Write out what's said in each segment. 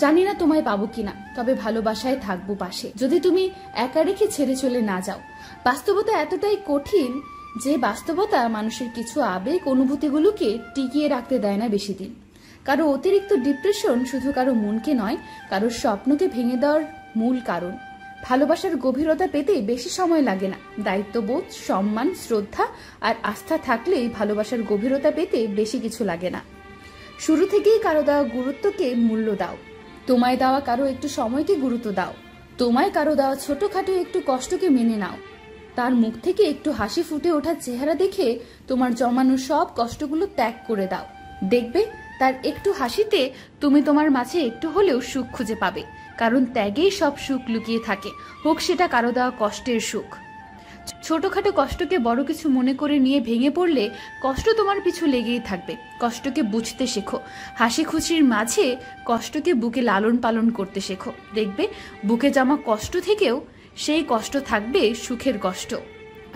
জানি না তোমায় পাবো কিনা, তবে ভালোবাসায় থাকবো পাশে, যদি তুমি একা রেখে ছেড়ে চলে না যাও। বাস্তবতা এতটাই কঠিন যে বাস্তবতা মানুষের কিছু আবেগ অনুভূতিগুলোকে টিকিয়ে রাখতে দেয় না বেশি দিন। কারো অতিরিক্ত ডিপ্রেশন শুধু কারো মনকে নয়, কারো স্বপ্নকে ভেঙে দেওয়ার মূল কারণ। ভালোবাসার গভীরতা পেতে বেশি সময় লাগে না। দায়িত্ববোধ, সম্মান, শ্রদ্ধা আর আস্থা থাকলেই ভালোবাসার গভীরতা পেতে বেশি কিছু লাগে না। শুরু থেকেই কারো দেওয়া গুরুত্বকে মূল্য দাও। তোমায় দেওয়া কারো একটু সময়কে গুরুত্ব দাও। তোমায় কারো দেওয়া ছোটখাটো একটু কষ্টকে মেনে নাও। তার মুখ থেকে একটু হাসি ফুটে ওঠার চেহারা দেখে তোমার জমানো সব কষ্টগুলো ত্যাগ করে দাও। দেখবে তার একটু হাসিতে তুমি তোমার মাঝে একটু হলেও সুখ খুঁজে পাবে, কারণ ত্যাগেই সব সুখ লুকিয়ে থাকে, হোক সেটা কারো দেওয়া কষ্টের সুখ। ছোটখাটো কষ্টকে বড় কিছু মনে করে নিয়ে ভেঙে পড়লে কষ্ট তোমার পিছু লেগেই থাকবে। কষ্টকে বুঝতে শেখো, হাসি খুশির মাঝে কষ্টকে বুকে লালন পালন করতে শেখো। দেখবে বুকে জমা কষ্ট থেকেও সেই কষ্ট থাকবে সুখের কষ্ট,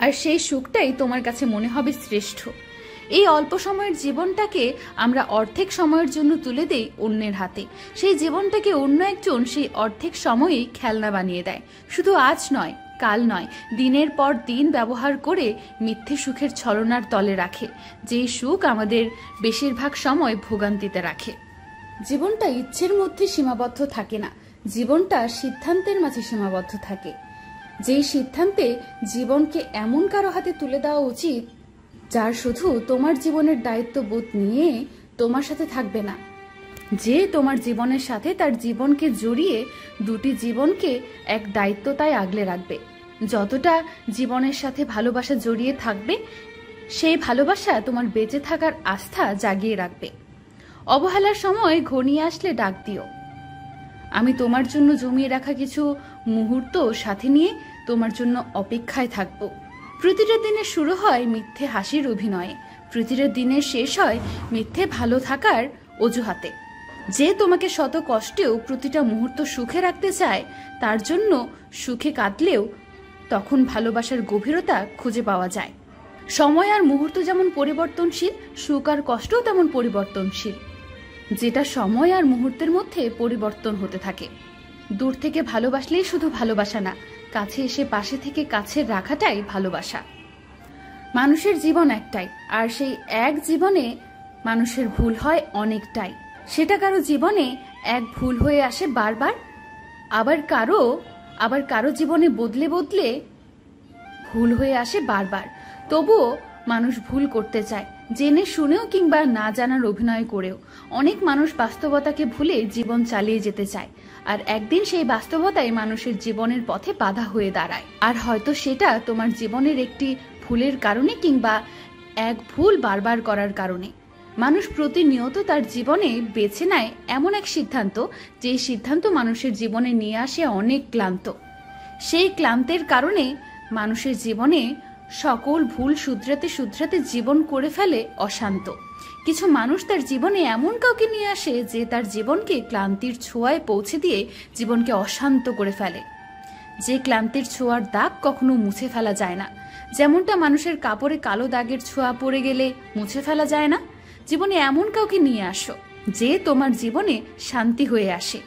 আর সেই সুখটাই তোমার কাছে মনে হবে শ্রেষ্ঠ। এই অল্প সময়ের জীবনটাকে আমরা অর্ধেক সময়ের জন্য তুলে দেই অন্যের হাতে। সেই জীবনটাকে অন্য একজন সেই অর্ধেক সময়েই খেলনা বানিয়ে দেয়। শুধু আজ নয়, কাল নয়, দিনের পর দিন ব্যবহার করে মিথ্যে সুখের ছলনার তলে রাখে, যেই সুখ আমাদের বেশিরভাগ সময় ভোগান্তিতে রাখে। জীবনটা ইচ্ছের মধ্যে সীমাবদ্ধ থাকে না, জীবনটা সিদ্ধান্তের মাঝে সীমাবদ্ধ থাকে। যেই সিদ্ধান্তে জীবনকে এমন কারো হাতে তুলে দেওয়া উচিত যার শুধু তোমার জীবনের দায়িত্ববোধ নিয়ে তোমার সাথে থাকবে না, যে তোমার জীবনের সাথে তার জীবনকে জড়িয়ে দুটি জীবনকে এক দায়িত্বতায় আগলে রাখবে। যতটা জীবনের সাথে ভালোবাসা জড়িয়ে থাকবে, সেই ভালোবাসা তোমার বেঁচে থাকার আস্থা জাগিয়ে রাখবে। অবহেলার সময় ঘনিয়ে আসলে ডাক দিও। আমি তোমার জন্য জমিয়ে রাখা কিছু মুহূর্ত সাথে নিয়ে তোমার জন্য অপেক্ষায় থাকব। প্রতিটা দিনের শুরু হয় মিথ্যে হাসির অভিনয়ে, প্রতিটা দিনের শেষ হয় মিথ্যে ভালো থাকার অজুহাতে। যে তোমাকে শত কষ্টেও প্রতিটা মুহূর্ত সুখে রাখতে চায়, তার জন্য সুখে কাটলেও তখন ভালোবাসার গভীরতা খুঁজে পাওয়া যায়। সময় আর মুহূর্ত যেমন পরিবর্তনশীল, সুখ আর কষ্টও তেমন পরিবর্তনশীল, যেটা সময় আর মুহূর্তের মধ্যে পরিবর্তন হতে থাকে। দূর থেকে ভালোবাসলেই শুধু ভালোবাসা না, কাছে এসে পাশে থেকে কাছে রাখাটাই ভালোবাসা। মানুষের জীবন একটাই, আর সেই এক জীবনে মানুষের ভুল হয় অনেকটাই। সেটা কারো জীবনে এক ভুল হয়ে আসে বারবার, আবার কারো জীবনে বদলে বদলে ভুল হয়ে আসে বারবার। তবুও মানুষ ভুল করতে চায়, জেনে শুনেও কিংবা না জানার অভিনয় করেও। অনেক মানুষ বাস্তবতাকে ভুলে জীবন চালিয়ে যেতে চায়, আর একদিন সেই বাস্তবতাই মানুষের জীবনের পথে বাধা হয়ে দাঁড়ায়। আর হয়তো সেটা তোমার জীবনের একটি ভুলের কারণে কিংবা এক ভুল বারবার করার কারণে। মানুষ প্রতিনিয়ত তার জীবনে বেছে নেয় এমন এক সিদ্ধান্ত, যে সিদ্ধান্ত মানুষের জীবনে নিয়ে আসে অনেক ক্লান্ত। সেই ক্লান্তের কারণে মানুষের জীবনে সকল ভুল শুধরাতে জীবন করে ফেলে অশান্ত। কিছু মানুষ তার জীবনে এমন কাউকে নিয়ে আসে যে তার জীবনকে ক্লান্তির ছোঁয়ায় পৌঁছে দিয়ে জীবনকে অশান্ত করে ফেলে। যে ক্লান্তির ছোঁয়ার দাগ কখনো মুছে ফেলা যায় না, যেমনটা মানুষের কাপড়ে কালো দাগের ছোঁয়া পড়ে গেলে মুছে ফেলা যায় না। জীবনে এমন কাউকে নিয়ে আসো যে তোমার জীবনে শান্তি হয়ে আসে,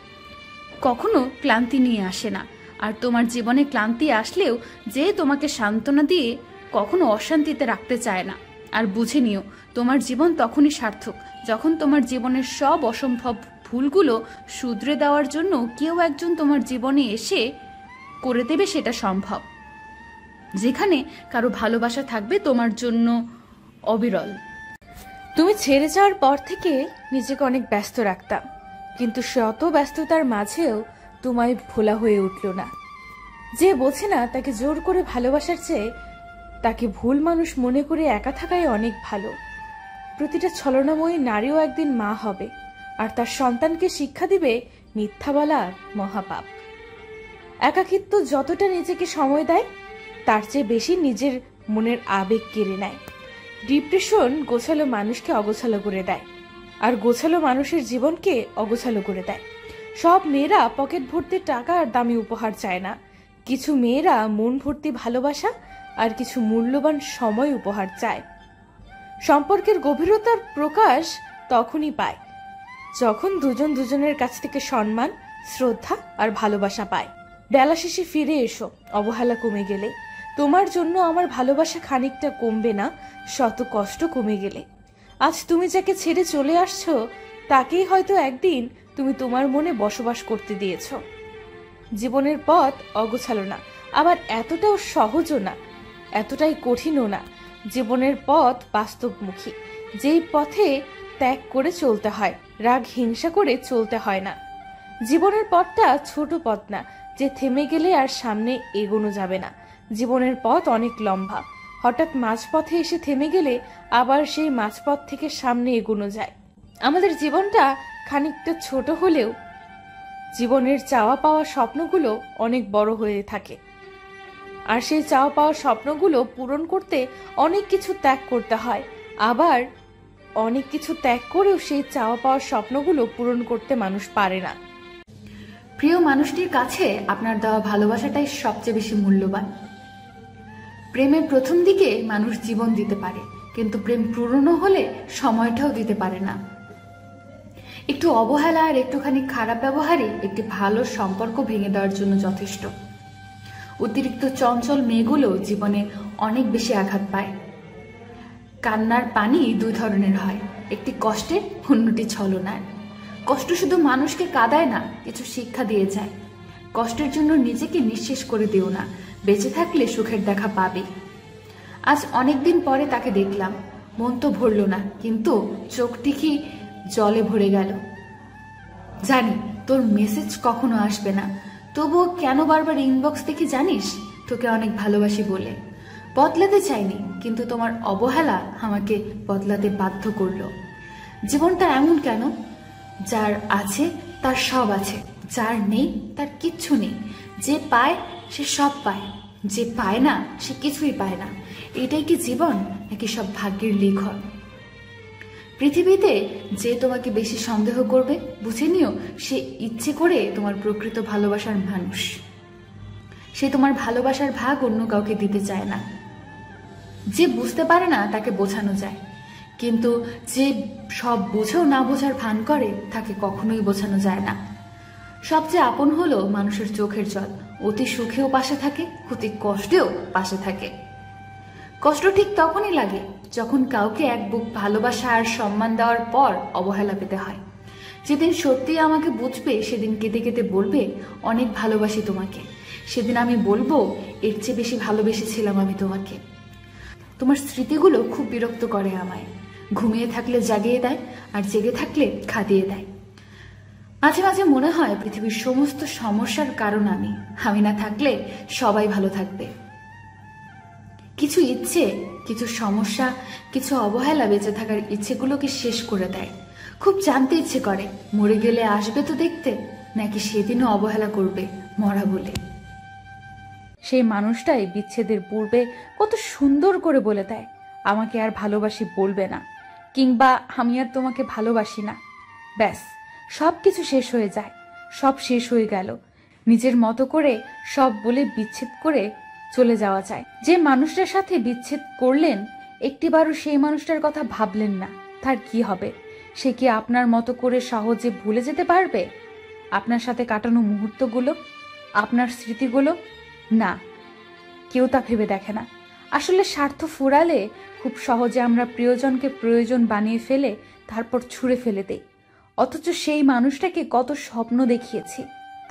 কখনো ক্লান্তি নিয়ে আসে না। আর তোমার জীবনে ক্লান্তি আসলেও যে তোমাকে সান্ত্বনা দিয়ে কখনো অশান্তিতে রাখতে চায় না। আর বুঝে নিও, তোমার জীবন তখনই সার্থক যখন তোমার জীবনের সব অসম্ভব ভুলগুলো শুধরে দেওয়ার জন্য কেউ একজন তোমার জীবনে এসে করে দেবে সেটা সম্ভব। যেখানে কারো ভালোবাসা থাকবে তোমার জন্য অবিরল। তুমি ছেড়ে যাওয়ার পর থেকে নিজেকে অনেক ব্যস্ত রাখতাম, কিন্তু শত ব্যস্ততার মাঝেও তোমায় ভোলা হয়ে উঠল না। যে বোঝে না তাকে জোর করে ভালোবাসার চেয়ে তাকে ভুল মানুষ মনে করে একা থাকাই অনেক ভালো। প্রতিটা ছলনাময়ী নারীও একদিন মা হবে, আর তার সন্তানকে শিক্ষা দিবে মিথ্যা বলা মহাপাপ। একাকিত্ব যতটা নিজেকে সময় দেয়, তার চেয়ে বেশি নিজের মনের আবেগ কেড়ে নেয়। ডিপ্রেশন গোছালো মানুষকে অগোছালো করে দেয়, আর গোছালো মানুষের জীবনকে অগোছালো করে দেয়। সব মেয়েরা পকেট ভর্তি টাকা আর দামি উপহার চায় না। কিছু মেয়েরা মন ভর্তি ভালোবাসা আর কিছু মূল্যবান সময় উপহার চায়। সম্পর্কের গভীরতার প্রকাশ তখনই পায় যখন দুজন দুজনের কাছ থেকে সম্মান, শ্রদ্ধা আর ভালোবাসা পায়। বেলা শেষে ফিরে এসো অবহেলা কমে গেলে। তোমার জন্য আমার ভালোবাসা খানিকটা কমবে না, শত কষ্ট কমে গেলে। আজ তুমি যাকে ছেড়ে চলে আসছো তাকেই হয়তো একদিন তুমি তোমার মনে বসবাস করতে দিয়েছ। জীবনের পথ অগোছালো না, আবার এতটাও সহজও না, এতটাই কঠিনও না। জীবনের পথ বাস্তবমুখী, যেই পথে ত্যাগ করে চলতে হয়, রাগ হিংসা করে চলতে হয় না। জীবনের পথটা ছোট পথ না যে থেমে গেলে আর সামনে এগোনো যাবে না। জীবনের পথ অনেক লম্বা, হঠাৎ মাঝপথে এসে থেমে গেলে আবার সেই মাঝপথ থেকে সামনে এগোনো যায়। আমাদের জীবনটা খানিকটা ছোট হলেও জীবনের চাওয়া পাওয়া স্বপ্নগুলো অনেক বড় হয়ে থাকে। আর সেই চাওয়া পাওয়া স্বপ্নগুলো পূরণ করতে অনেক কিছু ত্যাগ করতে হয়, আবার অনেক কিছু ত্যাগ করেও সেই চাওয়া পাওয়া স্বপ্নগুলো পূরণ করতে মানুষ পারে না। প্রিয় মানুষটির কাছে আপনার দেওয়া ভালোবাসাটাই সবচেয়ে বেশি মূল্যবান। প্রেমের প্রথম দিকে মানুষ জীবন দিতে পারে, কিন্তু প্রেম পুরনো হলে সময়টাও দিতে পারে না। একটু অবহেলা আর একটুখানি খারাপ ব্যবহারই একটি ভালো সম্পর্ক ভেঙে দেওয়ার জন্য যথেষ্ট। অতিরিক্ত চঞ্চল মেয়েগুলো জীবনে অনেক বেশি আঘাত পায়। কান্নার পানি দুই ধরনের হয়, একটি কষ্টের, অন্যটি ছলনার। কষ্ট শুধু মানুষকে কাঁদায় না, কিছু শিক্ষা দিয়ে যায়। কষ্টের জন্য নিজেকে নিঃশেষ করে দিও না, বেঁচে থাকলে সুখের দেখা পাবে। আজ অনেকদিন পরে তাকে দেখলাম, মন তো ভরল না, কিন্তু চোখটি কি জলে ভরে গেল। জানি তোর মেসেজ কখনো আসবে না, তবুও কেন বারবার ইনবক্স দেখি জানিস? তোকে অনেক ভালোবাসি বলে। বদলাতে চাইনি, কিন্তু তোমার অবহেলা আমাকে বদলাতে বাধ্য করলো। জীবনটা এমন কেন? যার আছে তার সব আছে, যার নেই তার কিচ্ছু নেই। যে পায় সে সব পায়, যে পায় না সে কিছুই পায় না। এটাই কি জীবন, নাকি সব ভাগ্যের লিখন? পৃথিবীতে যে তোমাকে বেশি সন্দেহ করবে, বুঝে নিও সে ইচ্ছে করে তোমার প্রকৃত ভালোবাসার মানুষ। সে তোমার ভালোবাসার ভাগ অন্য কাউকে দিতে চায় না। যে বুঝতে পারে না তাকে বোঝানো যায়, কিন্তু যে সব বুঝেও না বোঝার ভান করে তাকে কখনোই বোঝানো যায় না। সবচেয়ে আপন হলো মানুষের চোখের জল, অতি সুখেও পাশে থাকে, অতি কষ্টেও পাশে থাকে। কষ্ট ঠিক তখনই লাগে যখন কাউকে এক বুক ভালোবাসা আর সম্মান দেওয়ার পর অবহেলা পেতে হয়। যেদিন সত্যি আমাকে বুঝবে সেদিন কেঁদে কেঁদে বলবে, অনেক ভালোবাসি তোমাকে। সেদিন আমি বলবো, এর চেয়ে বেশি ভালোবেসেছিলাম আমি তোমাকে। তোমার স্মৃতিগুলো খুব বিরক্ত করে আমায়। ঘুমিয়ে থাকলে জাগিয়ে দেয়, আর জেগে থাকলে খাদিয়ে দেয়। মাঝে মাঝে মনে হয় পৃথিবীর সমস্ত সমস্যার কারণ আমি না থাকলে সবাই ভালো থাকবে। কিছু ইচ্ছে, কিছু সমস্যা, কিছু অবহেলা বেঁচে থাকার ইচ্ছেগুলোকে শেষ করে দেয়। খুব জানতে ইচ্ছে করে, মরে গেলে আসবে তো দেখতে, নাকি সেদিনও অবহেলা করবে মরা বলে। সেই মানুষটাই বিচ্ছেদের পূর্বে কত সুন্দর করে বলে দেয়, আমাকে আর ভালোবাসি বলবে না, কিংবা আমি আর তোমাকে ভালোবাসি না। ব্যাস, সব কিছু শেষ হয়ে যায়, সব শেষ হয়ে গেল। নিজের মতো করে সব বলে বিচ্ছেদ করে চলে যাওয়া যায়। যে মানুষটার সাথে বিচ্ছেদ করলেন, একটিবারও সেই মানুষটার কথা ভাবলেন না, তার কি হবে? সে কি আপনার মতো করে সহজে ভুলে যেতে পারবে আপনার সাথে কাটানো মুহূর্তগুলো, আপনার স্মৃতিগুলো? না, কেউ তা ভেবে দেখে না। আসলে স্বার্থ ফুরালে খুব সহজে আমরা প্রিয়জনকে প্রয়োজন বানিয়ে ফেলে তারপর ছুঁড়ে ফেলে দেই। অথচ সেই মানুষটাকে কত স্বপ্ন দেখিয়েছি,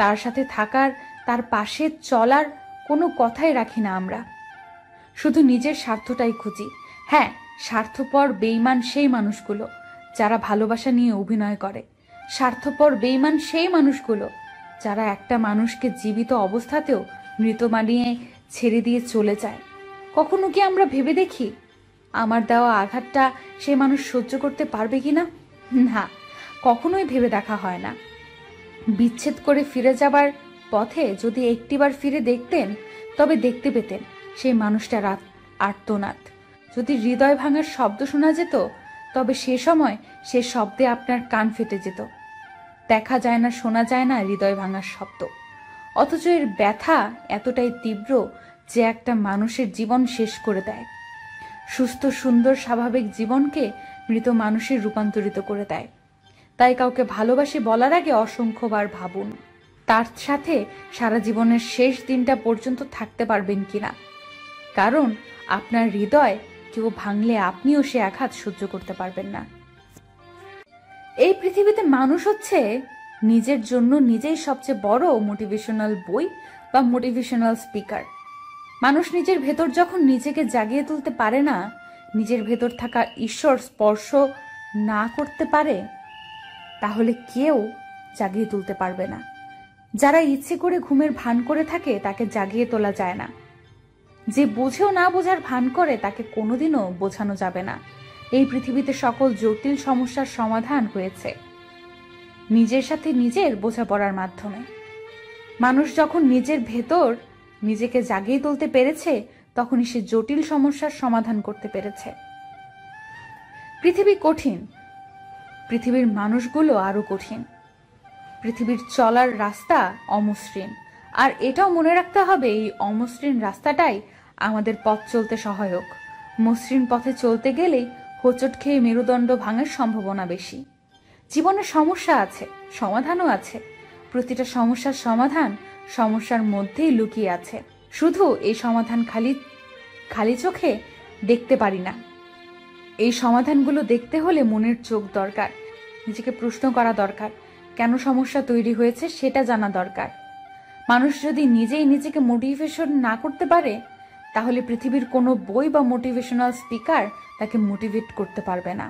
তার সাথে থাকার, তার পাশে চলার কোনো কথাই রাখি না আমরা। শুধু নিজের স্বার্থটাই খুঁজি। হ্যাঁ, স্বার্থপর বেঈমান সেই মানুষগুলো যারা ভালোবাসা নিয়ে অভিনয় করে। স্বার্থপর বেঈমান সেই মানুষগুলো যারা একটা মানুষকে জীবিত অবস্থাতেও মৃত বানিয়ে ছেড়ে দিয়ে চলে যায়। কখনো কি আমরা ভেবে দেখি আমার দেওয়া আঘাতটা সে মানুষ সহ্য করতে পারবে কিনা? না, কখনোই ভেবে দেখা হয় না। বিচ্ছেদ করে ফিরে যাবার পথে যদি একটিবার ফিরে দেখতেন, তবে দেখতে পেতেন সেই মানুষটার আর্তনাদ। যদি হৃদয় ভাঙার শব্দ শোনা যেত, তবে সে সময় সে শব্দে আপনার কান ফেটে যেত। দেখা যায় না, শোনা যায় না হৃদয় ভাঙার শব্দ, অথচ এর ব্যথা এতটাই তীব্র যে একটা মানুষের জীবন শেষ করে দেয়। সুস্থ, সুন্দর, স্বাভাবিক জীবনকে মৃত মানুষের রূপান্তরিত করে দেয়। তাই কাউকে ভালোবাসি বলার আগে অসংখ্যবার ভাবুন তার সাথে সারা জীবনের শেষ দিনটা পর্যন্ত থাকতে পারবেন কিনা। কারণ আপনার হৃদয় কেউ ভাঙলে আপনিও সে আঘাত সহ্য করতে পারবেন না। এই পৃথিবীতে মানুষ হচ্ছে নিজের জন্য নিজেই সবচেয়ে বড় মোটিভেশনাল বই বা মোটিভেশনাল স্পিকার। মানুষ নিজের ভেতর যখন নিজেকে জাগিয়ে তুলতে পারে না, নিজের ভেতর থাকা ঈশ্বর স্পর্শ না করতে পারে, তাহলে কেউ জাগিয়ে তুলতে পারবে না। যারা ইচ্ছে করে ঘুমের ভান করে থাকে তাকে জাগিয়ে তোলা যায় না। যে বোঝেও না বোঝার ভান করে তাকে কোনোদিনও বোঝানো যাবে না। এই পৃথিবীতে সকল জটিল সমস্যার সমাধান হয়েছে নিজের সাথে নিজের বোঝাপড়ার মাধ্যমে। মানুষ যখন নিজের ভেতর নিজেকে জাগিয়ে তুলতে পেরেছে, তখনই সে জটিল সমস্যার সমাধান করতে পেরেছে। পৃথিবী কঠিন, পৃথিবীর মানুষগুলো আরো কঠিন। পৃথিবীর চলার রাস্তা অমসৃণ, আর এটাও মনে রাখতে হবে এই অমসৃণ রাস্তাটাই আমাদের পথ চলতে সহায়ক। মসৃণ পথে চলতে গেলেই হোঁচট খেয়ে মেরুদণ্ড ভাঙার সম্ভাবনা বেশি। জীবনে সমস্যা আছে, সমাধানও আছে। প্রতিটা সমস্যার সমাধান সমস্যার মধ্যেই লুকিয়ে আছে। শুধু এই সমাধান খালি চোখে দেখতে পারি না। এই সমাধানগুলো দেখতে হলে মনের চোখ দরকার, নিজেকে প্রশ্ন করা দরকার, কেন সমস্যা তৈরি হয়েছে সেটা জানা দরকার। মানুষ যদি নিজেই নিজেকে মোটিভেশন না করতে পারে, তাহলে পৃথিবীর কোনো বই বা মোটিভেশনাল স্পিকার তাকে মোটিভেট করতে পারবে না।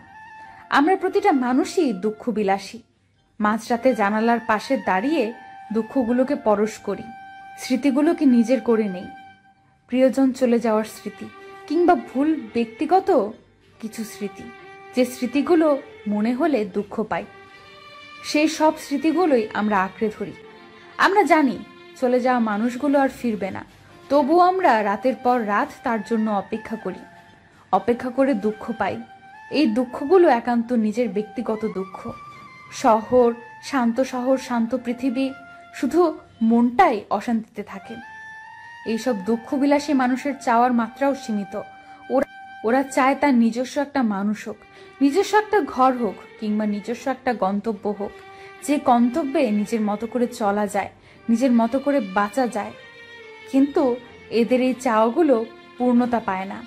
আমরা প্রতিটা মানুষই দুঃখ বিলাসী। মাঝরাতে জানালার পাশে দাঁড়িয়ে দুঃখগুলোকে পরশ করি, স্মৃতিগুলোকে নিজের করে নেই। প্রিয়জন চলে যাওয়ার স্মৃতি কিংবা ভুল ব্যক্তিগত কিছু স্মৃতি, যে স্মৃতিগুলো মনে হলে দুঃখ পাই, সেই সব স্মৃতিগুলোই আমরা আঁকড়ে ধরি। আমরা জানি চলে যাওয়া মানুষগুলো আর ফিরবে না, তবুও আমরা রাতের পর রাত তার জন্য অপেক্ষা করি, অপেক্ষা করে দুঃখ পাই। এই দুঃখগুলো একান্ত নিজের ব্যক্তিগত দুঃখ। শহর, শান্ত পৃথিবী, শুধু মনটাই অশান্তিতে থাকে। এইসব দুঃখবিলাসী মানুষের চাওয়ার মাত্রাও সীমিত। ওরা চায় তার নিজস্ব একটা মানুষ হোক, নিজস্ব একটা ঘর হোক, কিংবা নিজস্ব একটা গন্তব্য হোক, যে গন্তব্যে নিজের মতো করে চলা যায়, নিজের মতো করে বাঁচা যায়। কিন্তু এদের এই চাওয়াগুলো পূর্ণতা পায় না।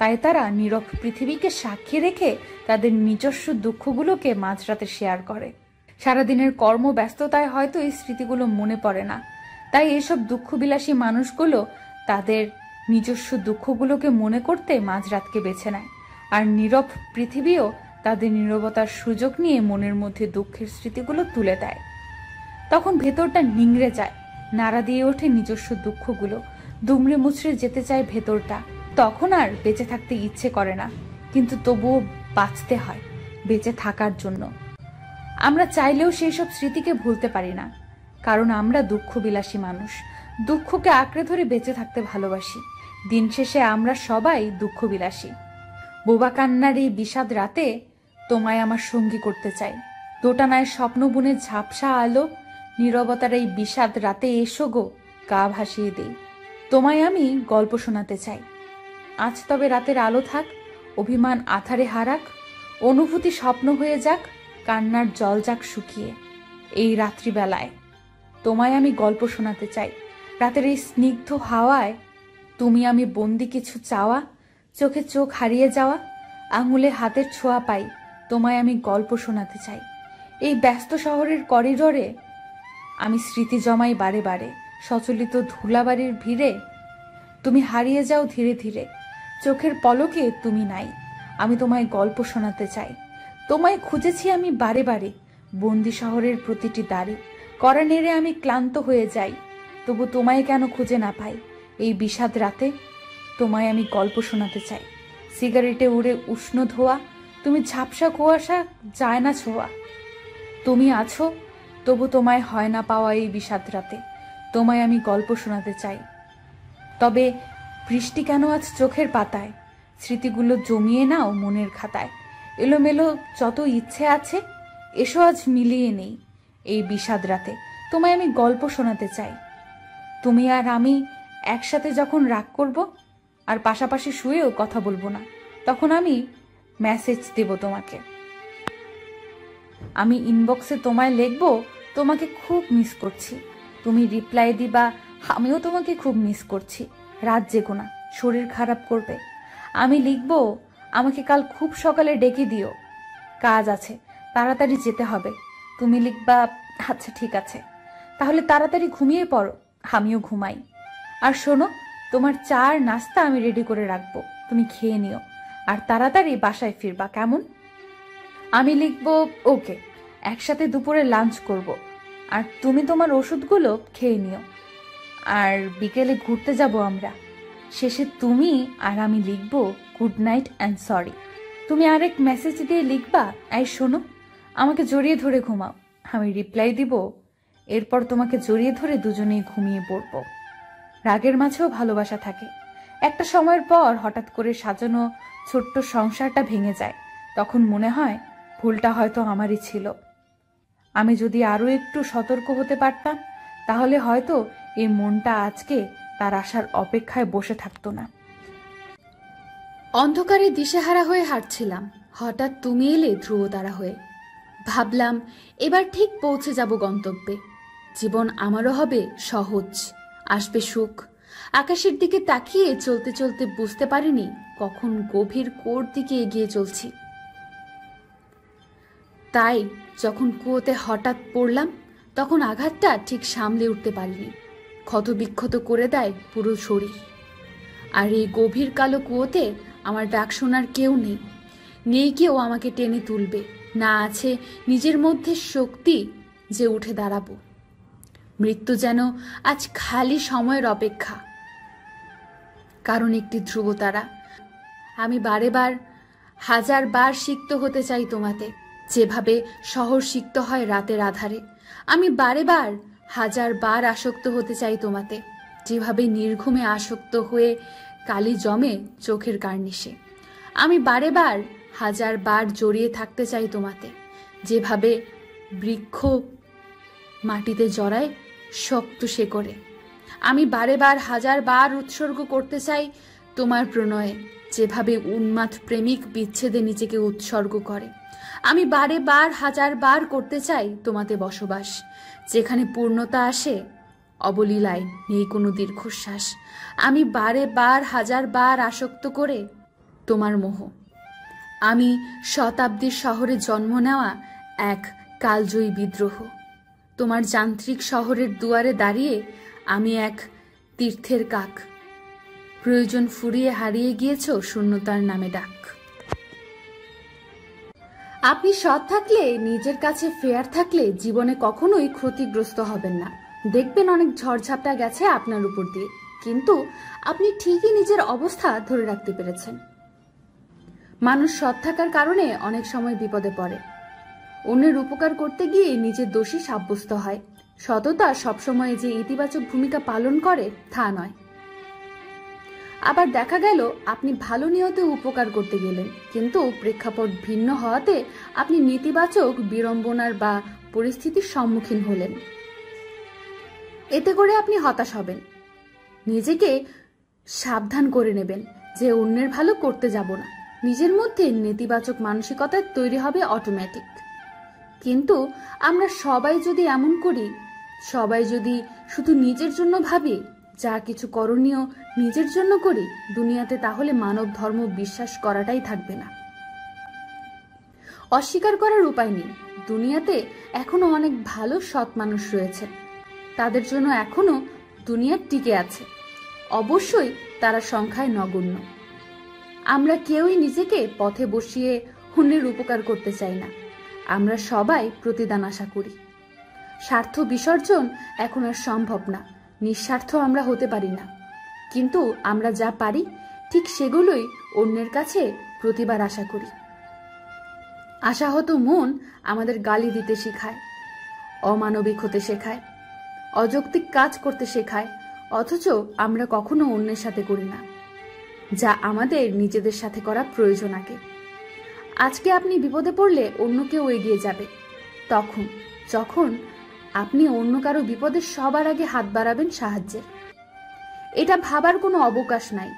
তাই তারা নীরব পৃথিবীকে সাক্ষী রেখে তাদের নিজস্ব দুঃখগুলোকে মাঝরাতে শেয়ার করে। সারাদিনের কর্মব্যস্ততায় হয়তো এই স্মৃতিগুলো মনে পড়ে না, তাই এসব দুঃখবিলাসী মানুষগুলো তাদের নিজস্ব দুঃখগুলোকে মনে করতে মাঝরাতকে বেছে নেয়। আর নীরব পৃথিবীও তাদের নীরবতার সুযোগ নিয়ে মনের মধ্যে দুঃখের স্মৃতিগুলো তুলে দেয়। তখন ভেতরটা নিংড়ে যায়, নাড়া দিয়ে ওঠে নিজস্ব দুঃখগুলো, দুমড়ে মুচড়ে যেতে চায় ভেতরটা। তখন আর বেঁচে থাকতে ইচ্ছে করে না, কিন্তু তবুও বাঁচতে হয় বেঁচে থাকার জন্য। আমরা চাইলেও সেই সব স্মৃতিকে ভুলতে পারি না, কারণ আমরা দুঃখবিলাসী মানুষ। দুঃখকে আঁকড়ে ধরে বেঁচে থাকতে ভালোবাসি। দিন শেষে আমরা সবাই দুঃখবিলাসী। বোবা কান্নার এই বিষাদ রাতে তোমায় আমার সঙ্গী করতে চাই। দোটানায় স্বপ্ন বুনে ঝাপসা আলো, নীরবতার এই বিষাদ রাতে এসো গো, গা ভাসিয়ে দেই। তোমায় আমি গল্প শোনাতে চাই। আজ তবে রাতের আলো থাক, অভিমান আধারে হারাক, অনুভূতি স্বপ্ন হয়ে যাক, কান্নার জল যাক শুকিয়ে। এই রাত্রিবেলায় তোমায় আমি গল্প শোনাতে চাই। রাতের এই স্নিগ্ধ হাওয়ায় তুমি আমি বন্দি কিছু চাওয়া, চোখে চোখ হারিয়ে যাওয়া, আঙুলে হাতের ছোঁয়া পাই। তোমায় আমি গল্প শোনাতে চাই। এই ব্যস্ত শহরের করিডোরে আমি স্মৃতি জমাই বারে বারে, সচলিত ধুলাবাড়ির ভিড়ে তুমি হারিয়ে যাও ধীরে ধীরে। চোখের পলকে তুমি নাই, আমি তোমায় গল্প শোনাতে চাই। তোমায় খুঁজেছি আমি বারে বারে, বন্দি শহরের প্রতিটি দ্বারে। কড়া নেড়ে আমি ক্লান্ত হয়ে যাই, তবু তোমায় কেন খুঁজে না পাই। এই বিষাদ রাতে তোমায় আমি গল্প শোনাতে চাই। সিগারেটে উড়ে উষ্ণ ধোয়া, তুমি ঝাপসা কুয়াশা যায় না ছোঁয়া। তুমি আছো, তবু তোমায় হয় না পাওয়া এই বিষাদ রাতে। তোমায় আমি গল্প শোনাতে চাই। তবে বৃষ্টি কেন আজ চোখের পাতায়, স্মৃতিগুলো জমিয়ে নাও মনের খাতায়। এলোমেলো যত ইচ্ছে আছে, এসো আজ মিলিয়ে নেই এই বিষাদ রাতে। তোমায় আমি গল্প শোনাতে চাই। তুমি আর আমি একসাথে যখন রাগ করব, আর পাশাপাশি শুয়েও কথা বলবো না, তখন আমি মেসেজ দেব তোমাকে। আমি ইনবক্সে তোমায় লিখবো তোমাকে খুব মিস করছি, তুমি রিপ্লাই দিবা আমিও তোমাকে খুব মিস করছি, রাত জেগো না, শরীর খারাপ করবে। আমি লিখবো আমাকে কাল খুব সকালে ডেকে দিও, কাজ আছে, তাড়াতাড়ি যেতে হবে। তুমি লিখবা আচ্ছা ঠিক আছে, তাহলে তাড়াতাড়ি ঘুমিয়ে পড়ো, আমিও ঘুমাই। আর শোনো, তোমার চা আর নাস্তা আমি রেডি করে রাখবো, তুমি খেয়ে নিও আর তাড়াতাড়ি বাসায় ফিরবা, কেমন? আমি লিখবো ওকে, একসাথে দুপুরে লাঞ্চ করব, আর তুমি তোমার ওষুধগুলো খেয়ে নিও, আর বিকেলে ঘুরতে যাব আমরা। শেষে তুমি আর আমি লিখবো গুড নাইট অ্যান্ড সরি। তুমি আরেক মেসেজ দিয়ে লিখবা এই শোনো, আমাকে জড়িয়ে ধরে ঘুমাও, আমি রিপ্লাই দিব, এরপর তোমাকে জড়িয়ে ধরে দুজনেই ঘুমিয়ে পড়ব। রাগের মাঝেও ভালোবাসা থাকে। একটা সময়ের পর হঠাৎ করে সাজানো ছোট্ট সংসারটা ভেঙে যায়, তখন মনে হয় ভুলটা হয়তো আমারই ছিল। আমি যদি আরো একটু সতর্ক হতে পারতাম, তাহলে হয়তো এই মনটা আজকে তার আসার অপেক্ষায় বসে থাকতো না। অন্ধকারে দিশেহারা হয়ে হাঁটছিলাম, হঠাৎ তুমি এলে ধ্রুবতারা হয়ে। ভাবলাম এবার ঠিক পৌঁছে যাব গন্তব্যে, জীবন আমারও হবে সহজ, আসবে সুখ। আকাশের দিকে তাকিয়ে চলতে চলতে বুঝতে পারিনি কখন গভীর কুয়োর দিকে এগিয়ে চলছি। তাই যখন কুয়োতে হঠাৎ পড়লাম, তখন আঘাতটা ঠিক সামলে উঠতে পারিনি, ক্ষতবিক্ষত করে দেয় পুরো শরীর। আর এই গভীর কালো কুয়োতে আমার ডাক শোনার কেউ নেই, নেই কেউ আমাকে টেনে তুলবে, না আছে নিজের মধ্যে শক্তি যে উঠে দাঁড়াবো। মৃত্যু যেন আজ খালি সময়ের অপেক্ষা, কারণ একটি ধ্রুবতারা। আমি হাজার বার সিক্ত হতে চাই তোমাতে, যেভাবে শহর সিক্ত হয় রাতের আধারে। আমি হাজার বার আসক্ত হতে চাই তোমাতে, যেভাবে নির্ঘুমে আসক্ত হয়ে কালি জমে চোখের কার্নিশে। আমি হাজার বার জড়িয়ে থাকতে চাই তোমাতে, যেভাবে বৃক্ষ মাটিতে জড়ায় শক্ত শেকড়ে। আমি হাজার বার উৎসর্গ করতে চাই তোমার প্রণয়ে, যেভাবে উন্মাদ প্রেমিক বিচ্ছেদে নিজেকে উৎসর্গ করে। আমি হাজার বার করতে চাই তোমাতে বসবাস, যেখানে পূর্ণতা আসে অবলীলায়, নেই কোনো দীর্ঘশ্বাস। আমি হাজার বার আসক্ত করে তোমার মোহ। আমি শতাব্দীর শহরে জন্ম নেওয়া এক কালজয়ী বিদ্রোহ। তোমার যান্ত্রিক শহরের দুয়ারে দাঁড়িয়ে আমি এক তীর্থের কাক, প্রয়োজন ফুরিয়ে হারিয়ে গিয়েছ শূন্যতার নামে ডাক। আপনি সৎ থাকলে, নিজের কাছে ফেয়ার থাকলে জীবনে কখনোই ক্ষতিগ্রস্ত হবেন না। দেখবেন অনেক ঝড়ঝাপটা গেছে আপনার উপর দিয়ে, কিন্তু আপনি ঠিকই নিজের অবস্থা ধরে রাখতে পেরেছেন। মানুষ সৎ থাকার কারণে অনেক সময় বিপদে পড়ে, অন্যের উপকার করতে গিয়ে নিজের দোষী সাব্যস্ত হয়। সততা সবসময় যে ইতিবাচক ভূমিকা পালন করে তা নয়। আবার দেখা গেল আপনি ভালো নিয়তে উপকার করতে গেলেন, কিন্তু প্রেক্ষাপট ভিন্ন হওয়াতে আপনি নেতিবাচক বিড়ম্বনার বা পরিস্থিতির সম্মুখীন হলেন। এতে করে আপনি হতাশ হবেন, নিজেকে সাবধান করে নেবেন যে অন্যের ভালো করতে যাব না। নিজের মধ্যে নেতিবাচক মানসিকতা তৈরি হবে অটোমেটিক। কিন্তু আমরা সবাই যদি এমন করি, সবাই যদি শুধু নিজের জন্য ভাবি, যা কিছু করণীয় নিজের জন্য করি দুনিয়াতে, তাহলে মানব ধর্ম বিশ্বাস করাটাই থাকবে না। অস্বীকার করার উপায় নেই, দুনিয়াতে এখনো অনেক ভালো সৎ মানুষ রয়েছে, তাদের জন্য এখনো দুনিয়া টিকে আছে। অবশ্যই তারা সংখ্যায় নগণ্য। আমরা কেউই নিজেকে পথে বসিয়ে অন্যের উপকার করতে চাই না, আমরা সবাই প্রতিদান আশা করি। স্বার্থ বিসর্জন এখন আর সম্ভব না, নিঃস্বার্থ আমরা হতে পারি না, কিন্তু আমরা যা পারি ঠিক সেগুলোই অন্যের কাছে প্রতিবার আশা করি। আশাহত মন আমাদের গালি দিতে শেখায়, অমানবিক হতে শেখায়, অযৌক্তিক কাজ করতে শেখায়, অথচ আমরা কখনো অন্যের সাথে করি না যা আমাদের নিজেদের সাথে করা প্রয়োজন আগে। আজকে আপনি বিপদে পড়লে অন্য কেউ এগিয়ে যাবে, যখন আপনি অন্য কারো বিপদে সবার আগে হাত বাড়াবেন সাহায্যের। এটা ভাবার কোনো অবকাশ নাই।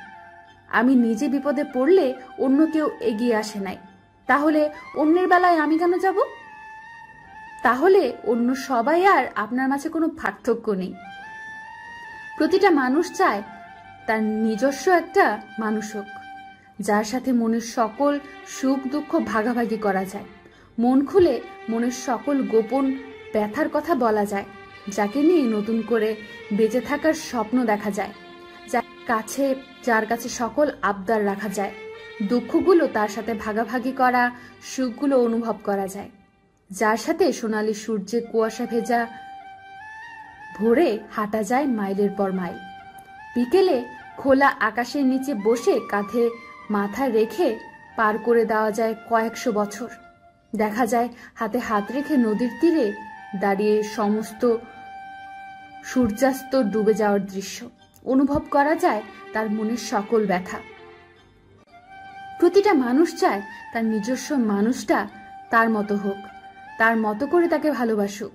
আমি নিজে বিপদে পড়লে অন্য কেউ এগিয়ে আসে নাই, তাহলে অন্যের বেলায় আমি কেন যাব? তাহলে অন্য সবাই আর আপনার মাঝে কোনো পার্থক্য নেই। প্রতিটা মানুষ চায় তার নিজস্ব একটা মানুষ হোক, যার সাথে মনের সকল সুখ দুঃখ ভাগাভাগি করা যায়, মন খুলে মনের সকল গোপন ব্যথার কথা বলা যায়, যাকে নিয়ে নতুন করে বেঁচে থাকার স্বপ্ন দেখা যায়, যার কাছে সকল আবদার রাখা যায়, দুঃখগুলো তার সাথে ভাগাভাগি করা, সুখগুলো অনুভব করা যায়, যার সাথে সোনালী সূর্যে কুয়াশা ভেজা ভোরে হাঁটা যায় মাইলের পর মাইল, বিকেলে খোলা আকাশের নিচে বসে কাঁধে মাথা রেখে পার করে দেওয়া যায় কয়েকশো বছর, দেখা যায় হাতে হাত রেখে নদীর তীরে দাঁড়িয়ে সমস্ত সূর্যাস্ত ডুবে যাওয়ার দৃশ্য অনুভব করা যায়, তার মনের সকল ব্যথা। প্রতিটা মানুষ চায় তার নিজস্ব মানুষটা তার মতো হোক, তার মতো করে তাকে ভালোবাসুক।